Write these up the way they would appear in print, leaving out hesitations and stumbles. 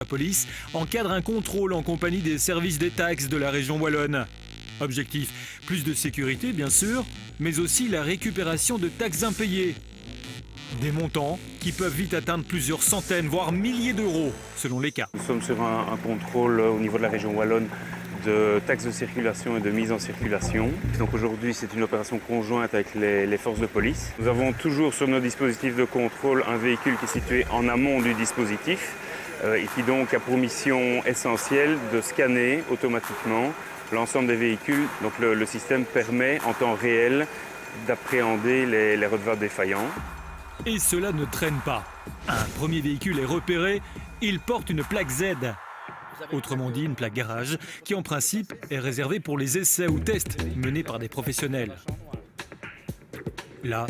La police encadre un contrôle en compagnie des services des taxes de la région wallonne. Objectif, plus de sécurité bien sûr, mais aussi la récupération de taxes impayées. Des montants qui peuvent vite atteindre plusieurs centaines, voire milliers d'euros, selon les cas. Nous sommes sur un contrôle au niveau de la région wallonne de taxes de circulation et de mise en circulation. Donc aujourd'hui, c'est une opération conjointe avec les forces de police. Nous avons toujours sur nos dispositifs de contrôle un véhicule qui est situé en amont du dispositif et qui donc a pour mission essentielle de scanner automatiquement l'ensemble des véhicules. Donc le système permet en temps réel d'appréhender les redevables défaillants. Et cela ne traîne pas. Un premier véhicule est repéré, il porte une plaque Z. Autrement dit, une plaque garage, qui en principe est réservée pour les essais ou tests menés par des professionnels. Là,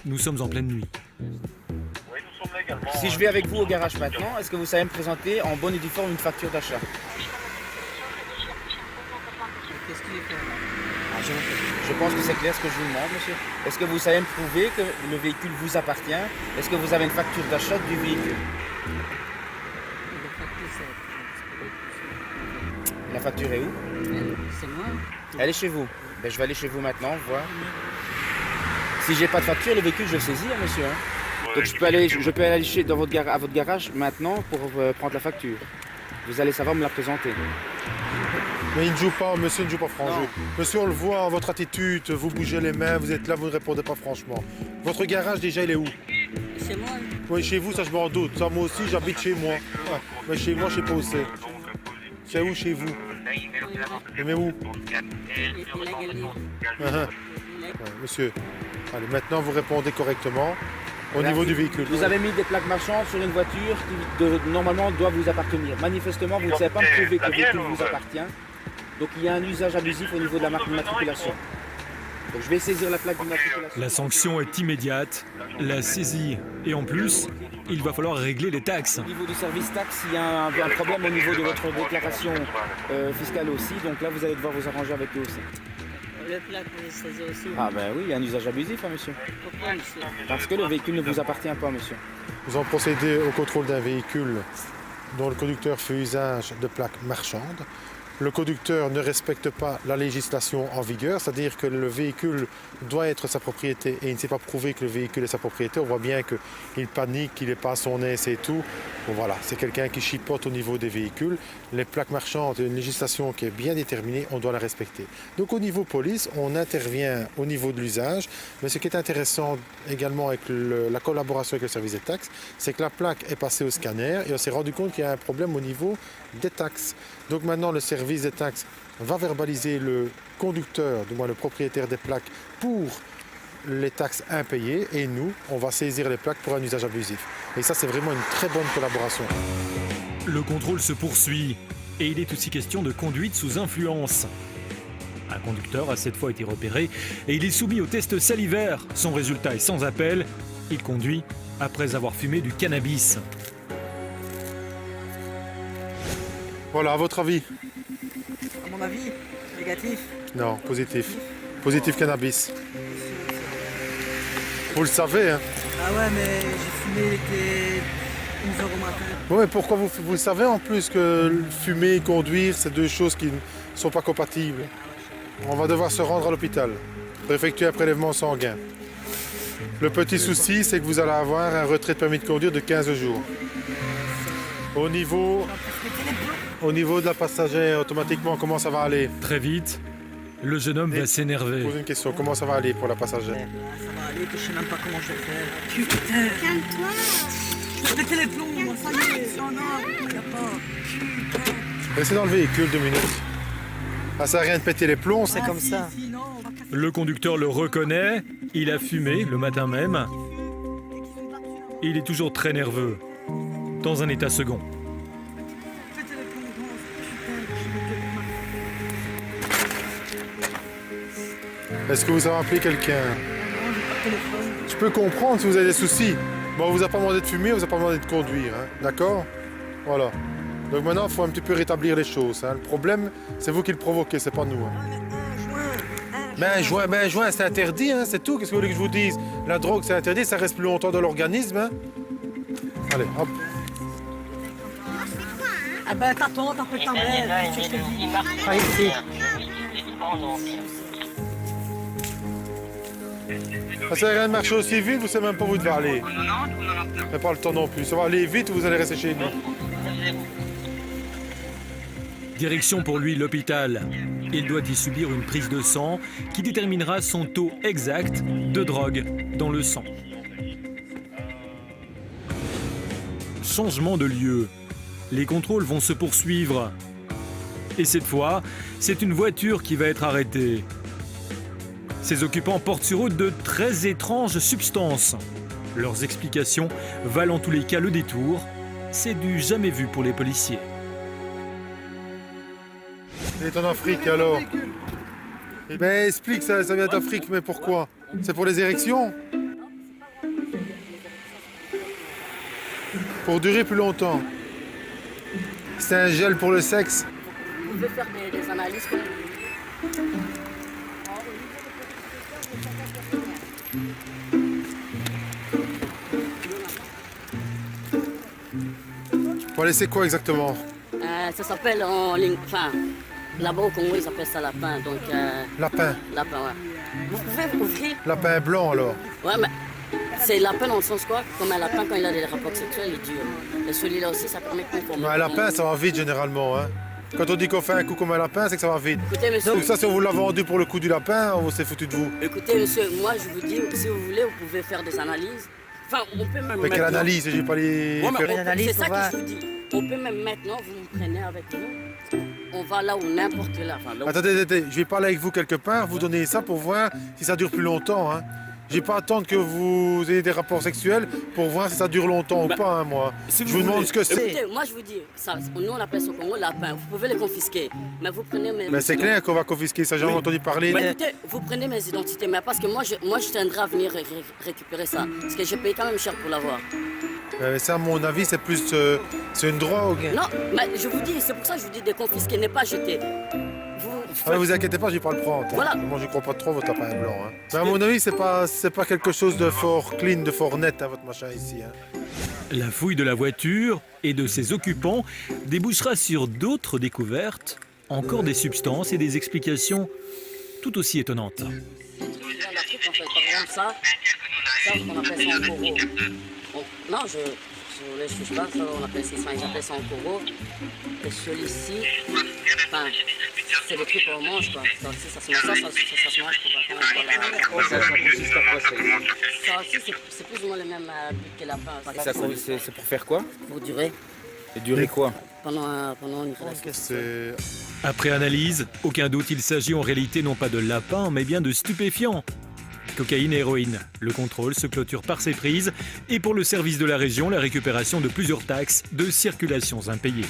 nous sommes en pleine nuit. Si je vais avec vous au garage maintenant, est-ce que vous savez me présenter en bonne et due forme une facture d'achat? Qu'est-ce qu'il est fait? Je pense que c'est clair ce que je vous demande, monsieur. Est-ce que vous savez me prouver que le véhicule vous appartient? Est-ce que vous avez une facture d'achat du véhicule? La facture est où? C'est moi. Elle est chez vous. Ben, je vais aller chez vous maintenant, voir. Si j'ai pas de facture, le véhicule, je le saisis, hein, monsieur. Hein. Donc je peux aller à votre garage maintenant pour prendre la facture. Vous allez savoir me la présenter. Mais il ne joue pas, monsieur ne joue pas franc Non. jeu. Monsieur, on le voit, votre attitude, vous bougez les mains, vous êtes là, vous ne répondez pas franchement. Votre garage, déjà, il est où? C'est moi. Oui, chez vous, ça je m'en doute. Ça, moi aussi, j'habite chez moi. Ouais. Mais chez moi, je sais pas où c'est. C'est où chez vous? Mais où? Il a gagné. Ouais, monsieur, allez, maintenant vous répondez correctement au niveau du véhicule. Vous avez mis des plaques marchandes sur une voiture qui normalement doit vous appartenir. Manifestement, vous ne savez pas me prouver que le véhicule vous appartient. Donc il y a un usage abusif au niveau de la matriculation. Donc je vais saisir la plaque d'immatriculation. La sanction est immédiate, la saisie. Et en plus, il va falloir régler les taxes. Au niveau du service taxe, il y a un problème au niveau de votre déclaration fiscale aussi. Donc là, vous allez devoir vous arranger avec eux aussi. Le plat qu'on les saisit aussi. Ah ben oui, il y a un usage abusif, hein, monsieur. Pourquoi, monsieur? Parce que le véhicule ne vous appartient pas, monsieur. Nous avons procédé au contrôle d'un véhicule dont le conducteur fait usage de plaques marchandes. Le conducteur ne respecte pas la législation en vigueur, c'est-à-dire que le véhicule doit être sa propriété et il ne s'est pas prouvé que le véhicule est sa propriété. On voit bien qu'il panique, qu'il n'est pas à son aise et tout. Bon, voilà, c'est quelqu'un qui chipote au niveau des véhicules. Les plaques marchandes, une législation qui est bien déterminée, on doit la respecter. Donc au niveau police, on intervient au niveau de l'usage. Mais ce qui est intéressant également avec la collaboration avec le service des taxes, c'est que la plaque est passée au scanner et on s'est rendu compte qu'il y a un problème au niveau des taxes. Donc maintenant, le service des taxes va verbaliser le conducteur, du moins le propriétaire des plaques, pour les taxes impayées. Et nous, on va saisir les plaques pour un usage abusif. Et ça, c'est vraiment une très bonne collaboration. Le contrôle se poursuit. Et il est aussi question de conduite sous influence. Un conducteur a cette fois été repéré et il est soumis au test salivaire. Son résultat est sans appel. Il conduit après avoir fumé du cannabis. Voilà, à votre avis? À mon avis, négatif. Non, positif. Positif cannabis. Vous le savez, hein? Ah ouais, mais j'ai fumé, il était 11h au matin. Oui, mais pourquoi vous le savez en plus que fumer et conduire, c'est deux choses qui ne sont pas compatibles? On va devoir se rendre à l'hôpital pour effectuer un prélèvement sanguin. Le petit souci, c'est que vous allez avoir un retrait de permis de conduire de 15 jours. Au niveau de la passagère, automatiquement, comment ça va aller? Très vite, le jeune homme va s'énerver. Pose une question, comment ça va aller pour la passagère? Ça va aller, que je sais même pas comment je vais faire. Putain! Calme-toi! Je vais péter les plombs, moi, ça y est. Non, non, y a pas. Restez dans le véhicule 2 minutes. Ça sert à rien de péter les plombs, c'est comme ça. Le conducteur le reconnaît, il a fumé le matin même. Il est toujours très nerveux, dans un état second. Est-ce que vous avez appelé quelqu'un? Je peux comprendre si vous avez des soucis. Bon, on vous a pas demandé de fumer, on vous a pas demandé de conduire, hein, d'accord? Voilà. Donc maintenant, il faut un petit peu rétablir les choses. Hein. Le problème, c'est vous qui le provoquez, c'est pas nous. Hein. Ben, joint, c'est interdit, hein, c'est tout. Qu'est-ce que vous voulez que je vous dise? La drogue, c'est interdit, ça reste plus longtemps dans l'organisme. Hein. Allez, hop. Ah ben t'attends, t'appelles ta mère, qu'est-ce que je te dis? Pas ici. Ça sert à rien de marcher aussi vite, vous savez même pas où vous devez aller. Mais pas le temps non plus. Ça va aller vite ou vous allez rester chez nous. Direction pour lui l'hôpital. Il doit y subir une prise de sang qui déterminera son taux exact de drogue dans le sang. Changement de lieu. Les contrôles vont se poursuivre. Et cette fois, c'est une voiture qui va être arrêtée. Ses occupants portent sur eux de très étranges substances. Leurs explications valent en tous les cas le détour. C'est du jamais vu pour les policiers. Il est en Afrique alors. Ben explique, ça vient d'Afrique, mais pourquoi? C'est pour les érections? Pour durer plus longtemps. C'est un gel pour le sexe. Vous pouvez faire des analyses comme... Voilà, c'est quoi exactement? Ça s'appelle en ligne... Enfin, là-bas au Congo, ils appellent ça lapin. Donc, Lapin. lapin, ouais. Vous pouvez ouvrir... Lapin blanc alors. Ouais, mais c'est lapin dans le sens quoi? Comme un lapin, quand il a des rapports sexuels, il est dur. Et celui-là aussi, ça permet de conformer. Un lapin, ça va vite généralement. Hein. Quand on dit qu'on fait un coup comme un lapin, c'est que ça va vite. Écoutez, monsieur... Donc ça, si on vous l'a vendu pour le coup du lapin, on s'est foutu de vous. Écoutez, monsieur, moi, je vous dis, si vous voulez, vous pouvez faire des analyses. Enfin, on peut même... Mais quelle analyse? J'ai pas les... Ouais, mais faire- c'est ça que je vous dis. On peut même maintenant, vous me prenez avec vous. On va là où n'importe là. Enfin, là où... Attendez, je vais parler avec vous quelque part, vous donnez ça pour voir si ça dure plus longtemps. Hein. Je vais pas attendre que vous ayez des rapports sexuels pour voir si ça dure longtemps ou pas, hein, moi. si Je vous vous demande voulez. ce que c'est. Écoutez, moi je vous dis, ça, nous on appelle ça au Congo lapin. Vous pouvez les confisquer. Mais vous prenez mes... Mais c'est clair qu'on va confisquer ça, j'ai jamais entendu parler. Mais écoutez, vous prenez mes identités. Mais parce que moi je tiendrai à venir récupérer ça. Parce que j'ai payé quand même cher pour l'avoir. Mais ça, à mon avis, c'est plus... c'est une drogue. Non, mais je vous dis, c'est pour ça que je vous dis de confisquer, n'est pas jeter. Ah, vous inquiétez pas, je vais pas le prendre. Hein. Voilà. Moi, je crois pas trop votre lapin blanc. Hein. Mais à mon avis, c'est pas quelque chose de fort clean, de fort net, hein, votre machin ici. Hein. La fouille de la voiture et de ses occupants débouchera sur d'autres découvertes, encore des substances et des explications tout aussi étonnantes. En Afrique, on fait par exemple ça on appelle ça un koro. Non, si vous voulez, je touche pas, ça on appelle ça, ils appellent ça un koro. Et celui-ci, enfin, c'est des trucs qu'on mange quoi. Ça aussi, ça se mange pour voir quand même ça aussi, c'est plus ou moins le même but que la pain. C'est pour faire quoi? Pour durer, Et durer quoi? pendant une relation. C'est... Après analyse, aucun doute, il s'agit en réalité non pas de lapin, mais bien de stupéfiants. Cocaïne et héroïne. Le contrôle se clôture par ces prises et pour le service de la région, la récupération de plusieurs taxes de circulations impayées.